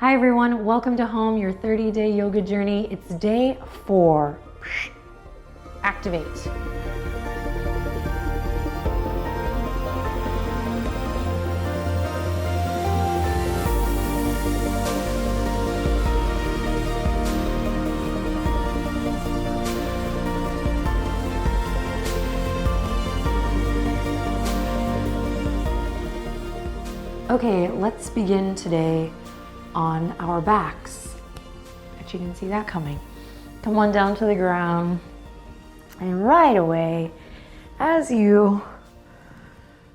Hi everyone, welcome to Home, your 30-day yoga journey. It's day 4. Activate. Okay, let's begin today on our backs. Bet you didn't see that coming. Come on down to the ground, and right away, as you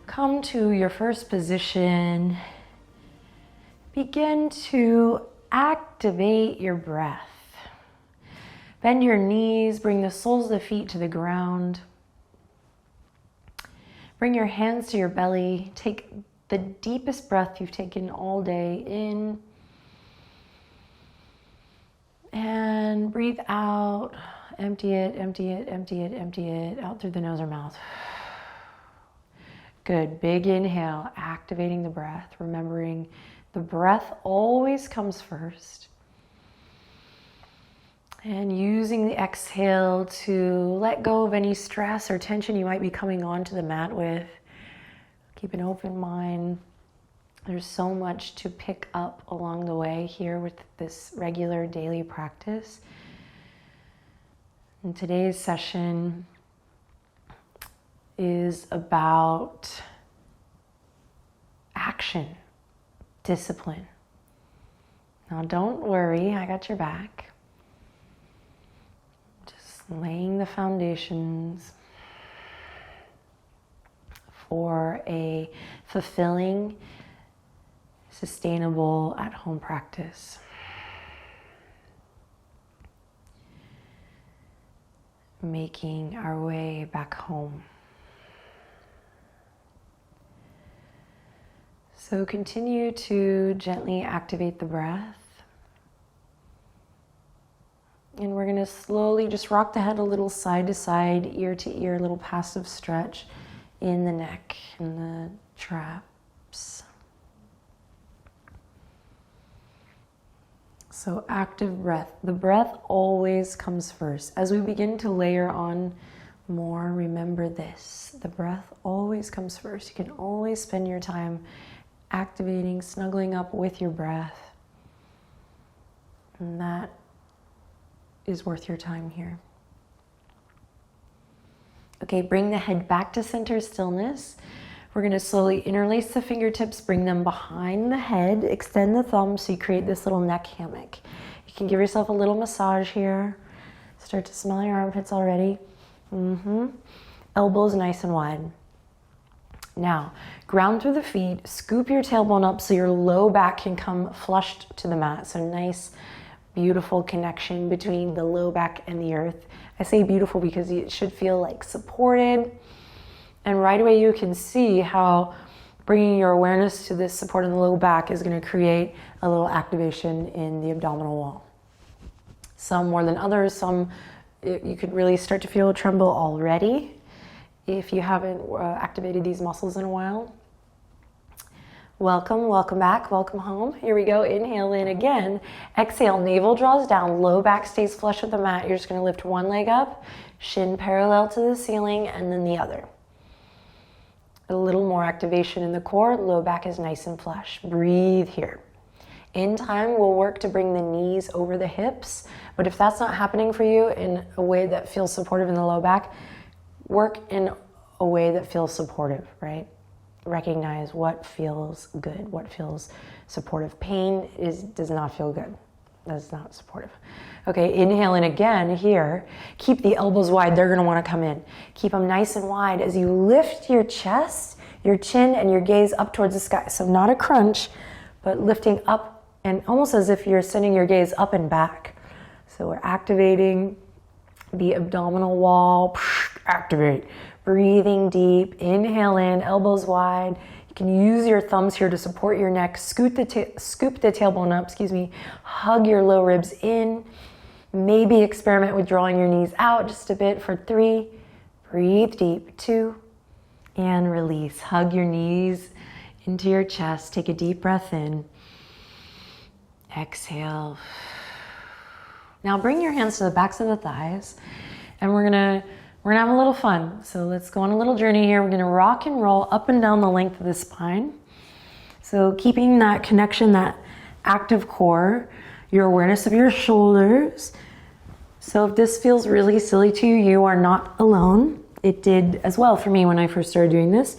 come to your first position, begin to activate your breath. Bend your knees, bring the soles of the feet to the ground. Bring your hands to your belly. Take the deepest breath you've taken all day in. And breathe out. Empty it, empty it, empty it, empty it out through the nose or mouth. Good. Big inhale, activating the breath, remembering the breath always comes first. And using the exhale to let go of any stress or tension you might be coming onto the mat with. Keep an open mind. There's so much to pick up along the way here with this regular daily practice. And today's session is about action, discipline. Now don't worry, I got your back. Just laying the foundations for a fulfilling, sustainable at-home practice. Making our way back home. So continue to gently activate the breath. And we're going to slowly just rock the head a little side to side, ear to ear, a little passive stretch in the neck and the traps. So active breath. The breath always comes first. As we begin to layer on more, remember this. The breath always comes first. You can always spend your time activating, snuggling up with your breath. And that is worth your time here. Okay, bring the head back to center stillness. We're going to slowly interlace the fingertips, bring them behind the head, extend the thumbs so you create this little neck hammock. You can give yourself a little massage here. Start to smell your armpits already. Elbows nice and wide. Now, ground through the feet, scoop your tailbone up so your low back can come flushed to the mat. So nice, beautiful connection between the low back and the earth. I say beautiful because it should feel like supported. And right away you can see how bringing your awareness to this support in the low back is going to create a little activation in the abdominal wall. Some more than others, some you could really start to feel a tremble already if you haven't activated these muscles in a while. Welcome, welcome back, welcome home. Here we go, inhale in again. Exhale, navel draws down, low back stays flush with the mat. You're just gonna lift one leg up, shin parallel to the ceiling, and then the other. A little more activation in the core, low back is nice and flush. Breathe here. In time, we'll work to bring the knees over the hips, but if that's not happening for you in a way that feels supportive in the low back, work in a way that feels supportive, right? Recognize what feels good, what feels supportive. Pain does not feel good. That's not supportive. Okay, inhale in again here. Keep the elbows wide. They're going to want to come in. Keep them nice and wide as you lift your chest, your chin, and your gaze up towards the sky. So not a crunch, but lifting up and almost as if you're sending your gaze up and back. So we're activating the abdominal wall. Activate. Breathing deep, inhale in, elbows wide. You can use your thumbs here to support your neck. Scoop the tailbone up, hug your low ribs in. Maybe experiment with drawing your knees out just a bit for 3. Breathe deep, 2, and release. Hug your knees into your chest. Take a deep breath in. Exhale. Now bring your hands to the backs of the thighs, and we're gonna have a little fun. So let's go on a little journey here. We're gonna rock and roll up and down the length of the spine. So keeping that connection, that active core, your awareness of your shoulders. So if this feels really silly to you, you are not alone. It did as well for me when I first started doing this.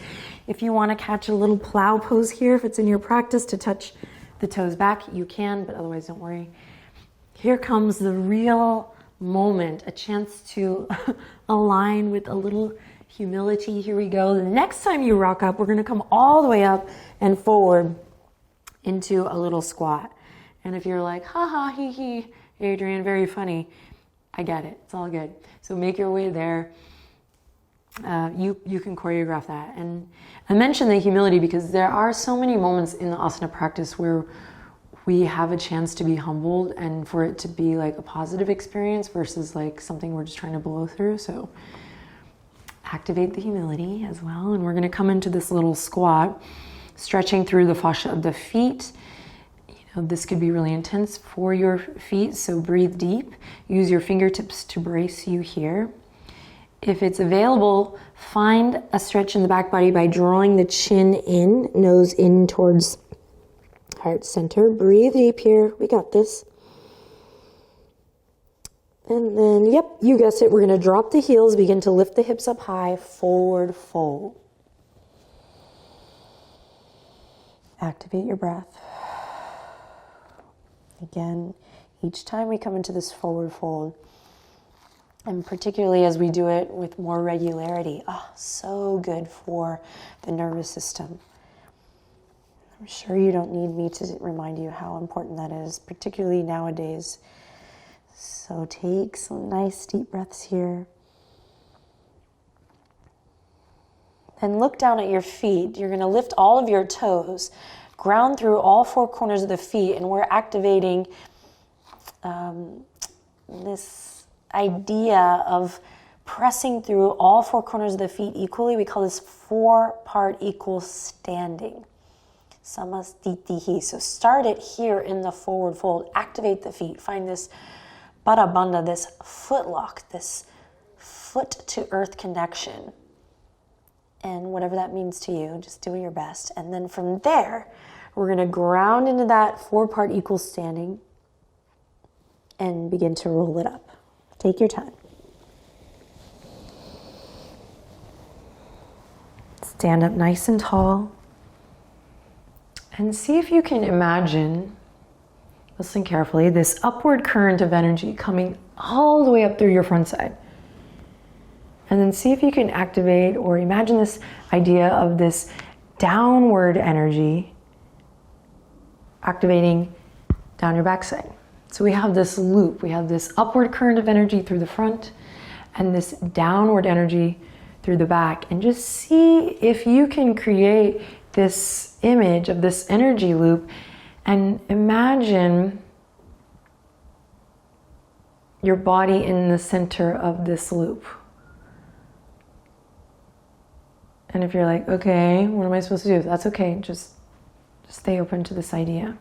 If you want to catch a little plow pose here, if it's in your practice to touch the toes back, you can, but otherwise don't worry. Here comes the real moment, a chance to align with a little humility. Here we go. The next time you rock up, we're going to come all the way up and forward into a little squat. And if you're like, ha ha, hee hee, Adrienne, very funny, I get it. It's all good. So make your way there. You can choreograph that. And I mentioned the humility because there are so many moments in the asana practice where we have a chance to be humbled and for it to be like a positive experience versus like something we're just trying to blow through. So activate the humility as well. And we're going to come into this little squat, stretching through the fascia of the feet. You know, this could be really intense for your feet, so breathe deep. Use your fingertips to brace you here. If it's available, find a stretch in the back body by drawing the chin in, nose in towards heart center. Breathe deep here. We got this. And then, yep, you guessed it. We're going to drop the heels, begin to lift the hips up high, forward fold. Activate your breath. Again, each time we come into this forward fold, and particularly as we do it with more regularity, so good for the nervous system. I'm sure you don't need me to remind you how important that is, particularly nowadays. So take some nice deep breaths here. And look down at your feet. You're going to lift all of your toes, ground through all four corners of the feet, and we're activating this idea of pressing through all four corners of the feet equally. We call this 4-part equal standing. Samastitihi. So start it here in the forward fold. Activate the feet. Find this Baddha Bandha, this foot lock, this foot to earth connection. And whatever that means to you, just do your best. And then from there, we're going to ground into that 4-part equal standing and begin to roll it up. Take your time. Stand up nice and tall. And see if you can imagine, listen carefully, this upward current of energy coming all the way up through your front side. And then see if you can activate or imagine this idea of this downward energy activating down your backside. So we have this loop, we have this upward current of energy through the front and this downward energy through the back. And just see if you can create this image of this energy loop and imagine your body in the center of this loop. And if you're like, okay, what am I supposed to do? That's okay, just stay open to this idea.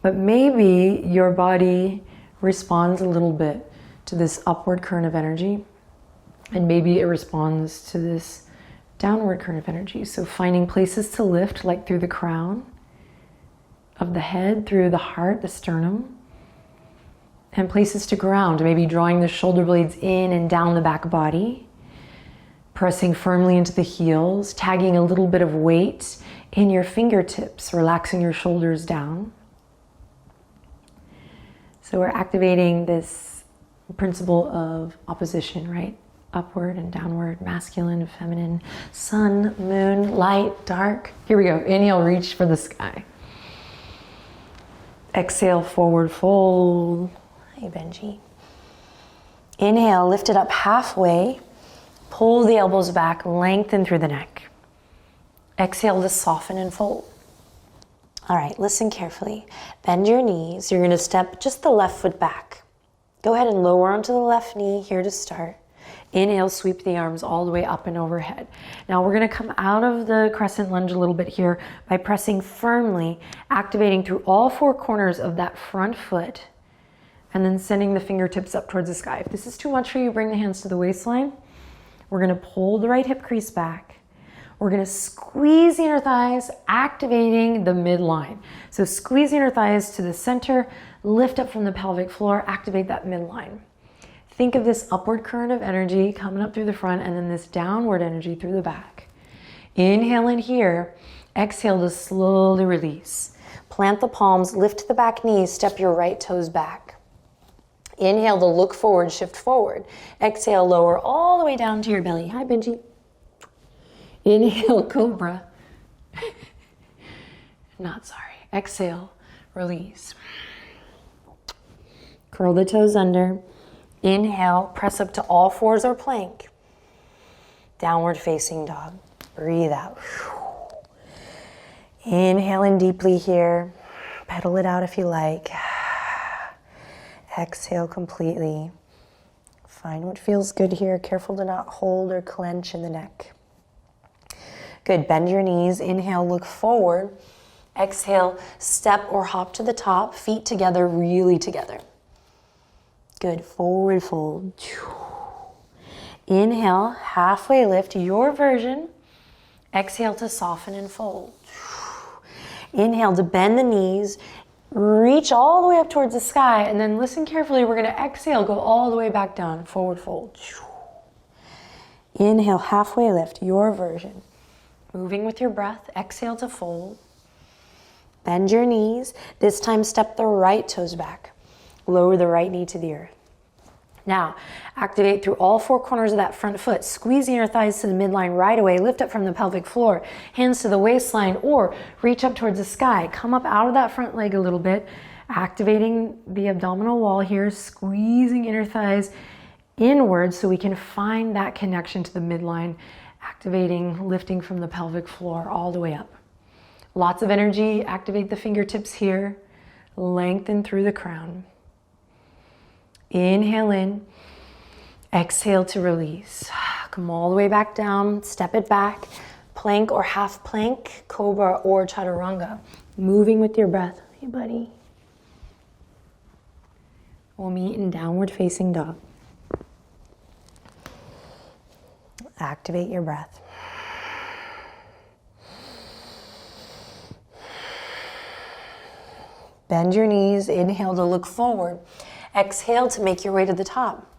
But maybe your body responds a little bit to this upward current of energy, and maybe it responds to this downward current of energy. So finding places to lift, like through the crown of the head, through the heart, the sternum, and places to ground, maybe drawing the shoulder blades in and down the back body, pressing firmly into the heels, tagging a little bit of weight in your fingertips, relaxing your shoulders down. So we're activating this principle of opposition, right? Upward and downward, masculine, feminine, sun, moon, light, dark. Here we go. Inhale, reach for the sky. Exhale, forward fold. Hey, Benji. Inhale, lift it up halfway. Pull the elbows back, lengthen through the neck. Exhale to soften and fold. All right, listen carefully. Bend your knees. You're going to step just the left foot back. Go ahead and lower onto the left knee here to start. Inhale, sweep the arms all the way up and overhead. Now we're gonna come out of the crescent lunge a little bit here by pressing firmly, activating through all four corners of that front foot, and then sending the fingertips up towards the sky. If this is too much for you, bring the hands to the waistline. We're gonna pull the right hip crease back. We're gonna squeeze the inner thighs, activating the midline. So squeeze the inner thighs to the center, lift up from the pelvic floor, activate that midline. Think of this upward current of energy coming up through the front and then this downward energy through the back. Inhale in here, exhale to slowly release. Plant the palms, lift the back knees, step your right toes back. Inhale to look forward, shift forward. Exhale, lower all the way down to your belly. Hi, Benji. Inhale, cobra. Not sorry. Exhale, release. Curl the toes under. Inhale, press up to all fours or plank. Downward facing dog. Breathe out. Inhale in deeply here. Pedal it out if you like. Exhale completely. Find what feels good here. Careful to not hold or clench in the neck. Good, bend your knees. Inhale, look forward. Exhale, step or hop to the top, feet together, really together. Good, forward fold. Inhale, halfway lift, your version. Exhale to soften and fold. Inhale to bend the knees, reach all the way up towards the sky, and then listen carefully. We're gonna exhale, go all the way back down, forward fold. Inhale, halfway lift, your version. Moving with your breath, exhale to fold. Bend your knees. This time step the right toes back. Lower the right knee to the earth. Now, activate through all four corners of that front foot. Squeeze the inner thighs to the midline right away. Lift up from the pelvic floor. Hands to the waistline or reach up towards the sky. Come up out of that front leg a little bit. Activating the abdominal wall here. Squeezing inner thighs inwards so we can find that connection to the midline. Activating, lifting from the pelvic floor all the way up. Lots of energy. Activate the fingertips here. Lengthen through the crown. Inhale in. Exhale to release. Come all the way back down. Step it back. Plank or half plank, cobra or chaturanga. Moving with your breath. Hey, buddy. We'll meet in downward facing dog. Activate your breath. Bend your knees. Inhale to look forward. Exhale to make your way to the top.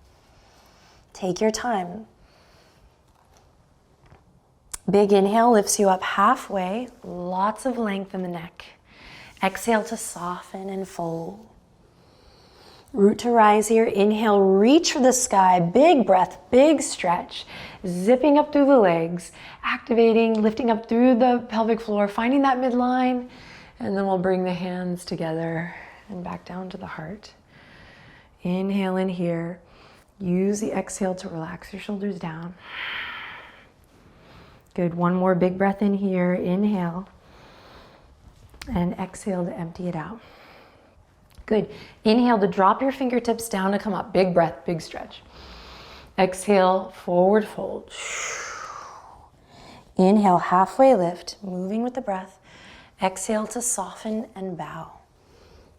Take your time. Big inhale lifts you up halfway. Lots of length in the neck. Exhale to soften and fold. Root to rise here. Inhale, reach for the sky. Big breath, big stretch. Zipping up through the legs. Activating, lifting up through the pelvic floor. Finding that midline. And then we'll bring the hands together and back down to the heart. Inhale in here. Use the exhale to relax your shoulders down. Good. One more big breath in here. Inhale. And exhale to empty it out. Good. Inhale to drop your fingertips down to come up. Big breath, big stretch. Exhale, forward fold. Inhale, halfway lift, moving with the breath. Exhale to soften and bow.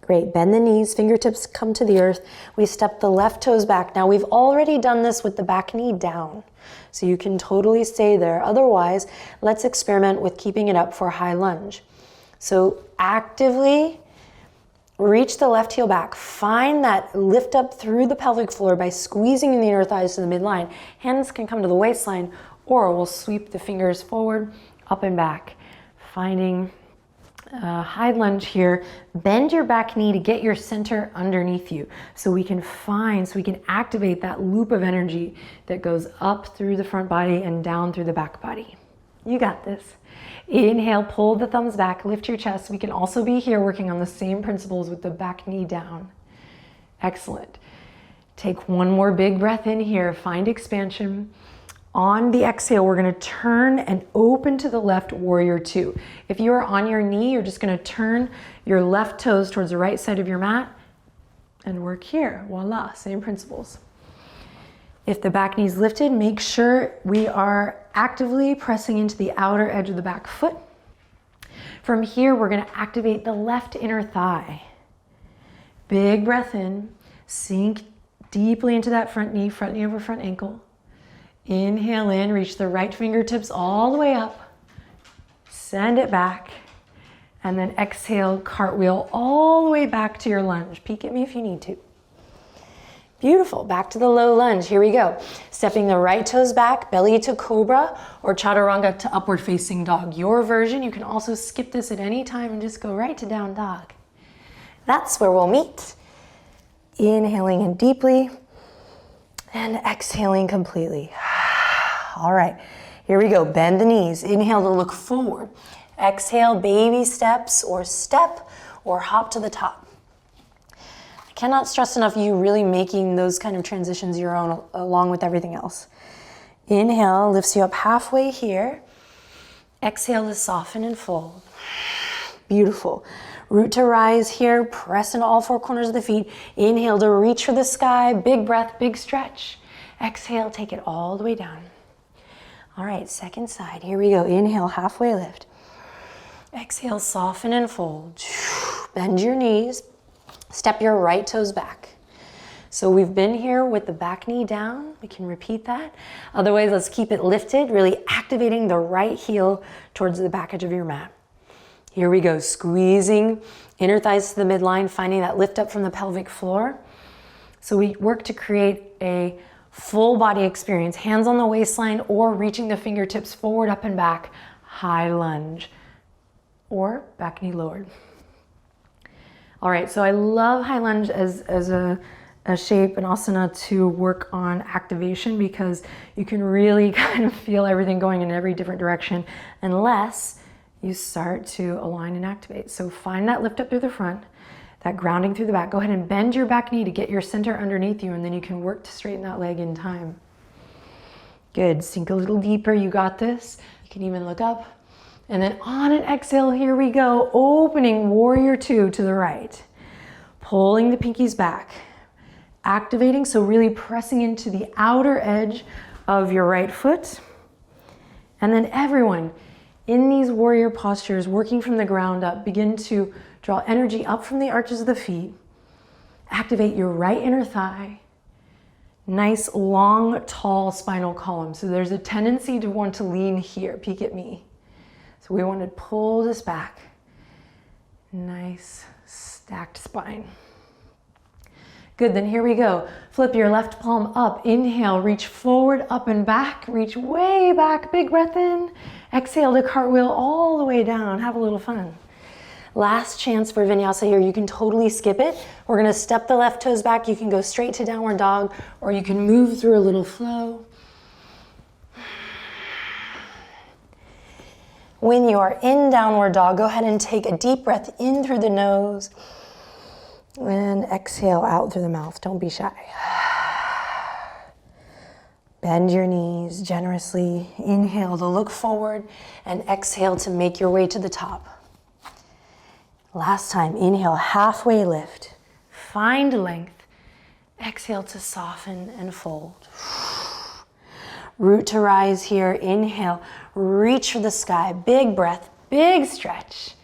Great, bend the knees, fingertips come to the earth. We step the left toes back. Now we've already done this with the back knee down, so you can totally stay there. Otherwise, let's experiment with keeping it up for a high lunge. So actively reach the left heel back. Find that lift up through the pelvic floor by squeezing the inner thighs to the midline. Hands can come to the waistline, or we'll sweep the fingers forward, up and back. Finding high lunge here. Bend your back knee to get your center underneath you so we can activate that loop of energy that goes up through the front body and down through the back body. You got this. Inhale, pull the thumbs back, lift your chest. We can also be here working on the same principles with the back knee down. Excellent. Take one more big breath in here. Find expansion. On the exhale, we're gonna turn and open to the left, warrior two. If you are on your knee, you're just gonna turn your left toes towards the right side of your mat and work here. Voila, same principles. If the back knee's lifted, make sure we are actively pressing into the outer edge of the back foot. From here, we're gonna activate the left inner thigh. Big breath in, sink deeply into that front knee over front ankle. Inhale in, reach the right fingertips all the way up. Send it back. And then exhale, cartwheel all the way back to your lunge. Peek at me if you need to. Beautiful, back to the low lunge, here we go. Stepping the right toes back, belly to cobra, or chaturanga to upward facing dog. Your version, you can also skip this at any time and just go right to down dog. That's where we'll meet. Inhaling in deeply and exhaling completely. All right, here we go, bend the knees. Inhale to look forward. Exhale, baby steps or step or hop to the top. Cannot stress enough you really making those kind of transitions your own along with everything else. Inhale lifts you up halfway here. Exhale to soften and fold. Beautiful. Root to rise here, press into all four corners of the feet. Inhale to reach for the sky, big breath, big stretch. Exhale, take it all the way down. All right, second side, here we go. Inhale, halfway lift. Exhale, soften and fold. Bend your knees. Step your right toes back. So we've been here with the back knee down. We can repeat that. Otherwise, let's keep it lifted, really activating the right heel towards the back edge of your mat. Here we go, squeezing inner thighs to the midline, finding that lift up from the pelvic floor. So we work to create a full body experience, hands on the waistline or reaching the fingertips forward, up and back, high lunge, or back knee lowered. All right, so I love high lunge as a shape, an asana to work on activation because you can really kind of feel everything going in every different direction unless you start to align and activate. So find that lift up through the front, that grounding through the back. Go ahead and bend your back knee to get your center underneath you, and then you can work to straighten that leg in time. Good, sink a little deeper, you got this. You can even look up. And then on an exhale, here we go, opening warrior two to the right. Pulling the pinkies back, activating, so really pressing into the outer edge of your right foot. And then everyone in these warrior postures, working from the ground up, begin to draw energy up from the arches of the feet. Activate your right inner thigh. Nice, long, tall spinal column. So there's a tendency to want to lean here, peek at me. So we want to pull this back. Nice stacked spine. Good, then here we go. Flip your left palm up. Inhale, reach forward, up and back. Reach way back, big breath in. Exhale to cartwheel all the way down. Have a little fun. Last chance for vinyasa here. You can totally skip it. We're gonna step the left toes back. You can go straight to downward dog, or you can move through a little flow. When you are in downward dog, go ahead and take a deep breath in through the nose and exhale out through the mouth. Don't be shy. Bend your knees generously. Inhale to look forward and exhale to make your way to the top. Last time, inhale, halfway lift. Find length. Exhale to soften and fold. Root to rise here, inhale, reach for the sky, big breath, big stretch.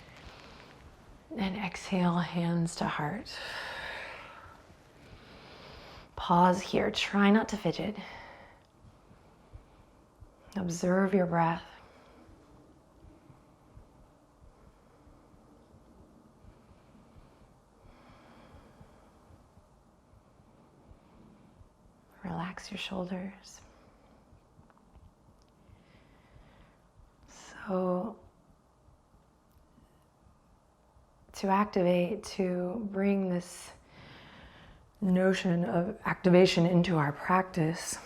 And exhale, hands to heart. Pause here, try not to fidget. Observe your breath. Relax your shoulders. So, to activate, to bring this notion of activation into our practice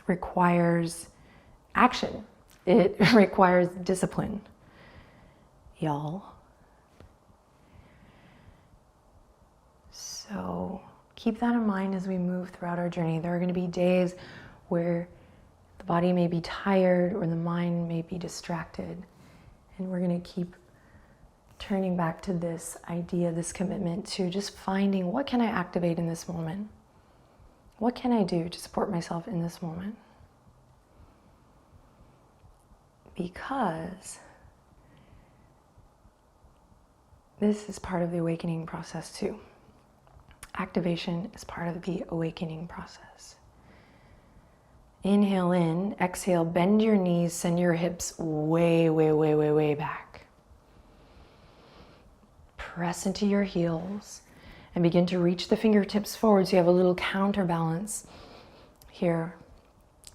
requires action. It requires discipline, y'all. So keep that in mind as we move throughout our journey. There are going to be days where the body may be tired or the mind may be distracted. And we're going to keep turning back to this idea, this commitment to just finding what can I activate in this moment? What can I do to support myself in this moment? Because this is part of the awakening process too. Activation is part of the awakening process. Inhale in, exhale, bend your knees, send your hips way, way, way, way, way back. Press into your heels and begin to reach the fingertips forward so you have a little counterbalance here.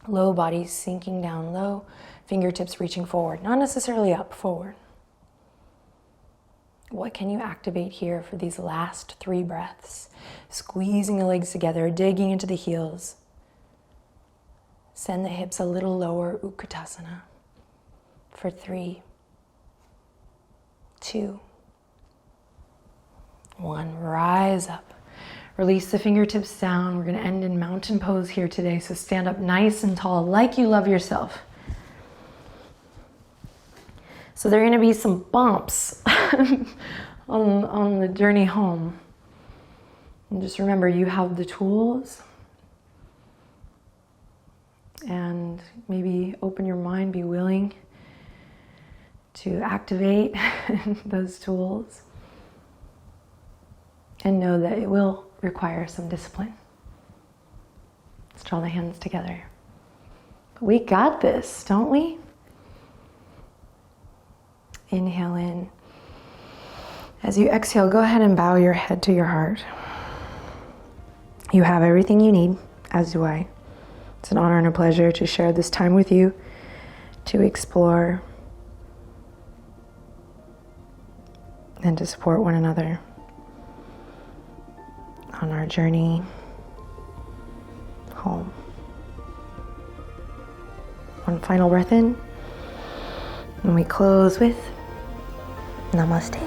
Low body sinking down low, fingertips reaching forward, not necessarily up, forward. What can you activate here for these last 3 breaths? Squeezing the legs together, digging into the heels. Send the hips a little lower, Utkatasana, for 3, 2, 1. Rise up. Release the fingertips down. We're going to end in mountain pose here today. So stand up nice and tall, like you love yourself. So there are going to be some bumps on the journey home. And just remember, you have the tools. And maybe open your mind, be willing to activate those tools. And know that it will require some discipline. Let's draw the hands together. But we got this, don't we? Inhale in. As you exhale, go ahead and bow your head to your heart. You have everything you need, as do I. It's an honor and a pleasure to share this time with you, to explore and to support one another on our journey home. One final breath in, and we close with Namaste.